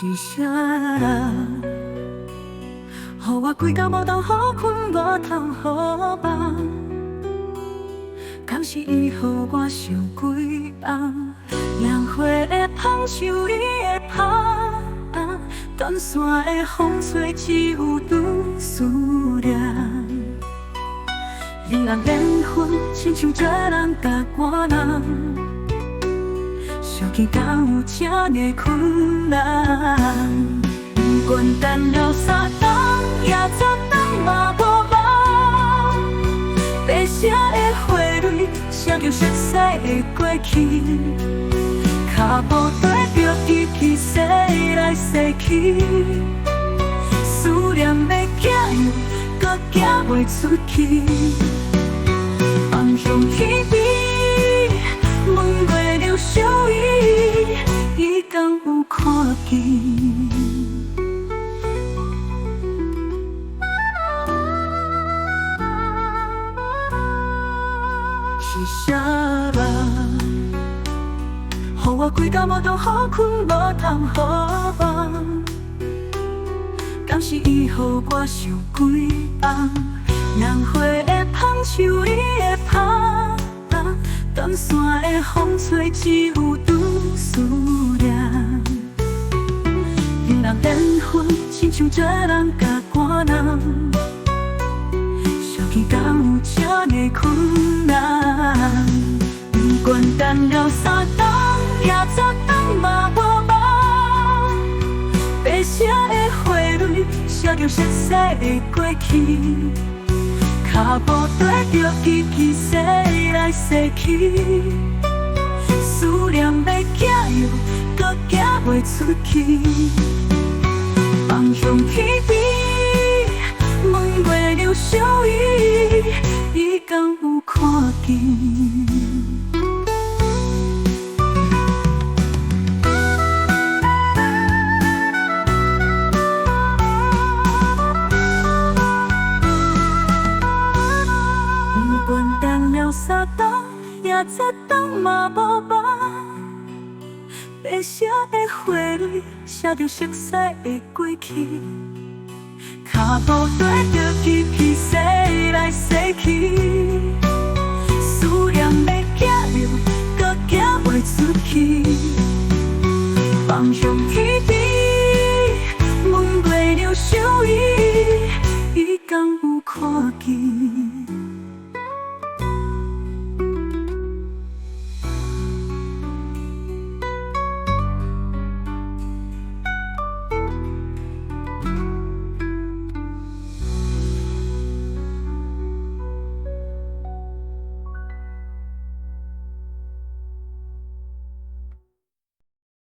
是啥人？予我规工无通好困，无通好梦。敢是伊予我受几红？凉花的香像伊的香，断线的风吹只有拄思念。恋人缘分，亲像做人甲我人。想起敢有这呢困难，不管等了3冬也10冬嘛无梦。白色的花蕊，写着熟悉的过去，脚步跟着记起洗来洗去，思念要寄犹，搁寄袂出去，梦乡彼边。问月流小雨，伊敢有看见？是啥人？予我规工无通好困，无通好梦。敢是伊予我受几红？凉花的香像伊的香。断线的风吹，只有拄思念。恋人缘分，亲像做人甲我人。想起敢有这呢困难，不管等了3冬也10冬嘛无梦。白色的花蕊，写着熟悉的过去。脚步跟着记起洗来洗去，思念要寄犹，搁寄袂出去。梦乡彼边，问月流小雨，伊敢有看见？3冬也10冬嘛无梦，白色的花蕊写着熟悉的过去，脚步跟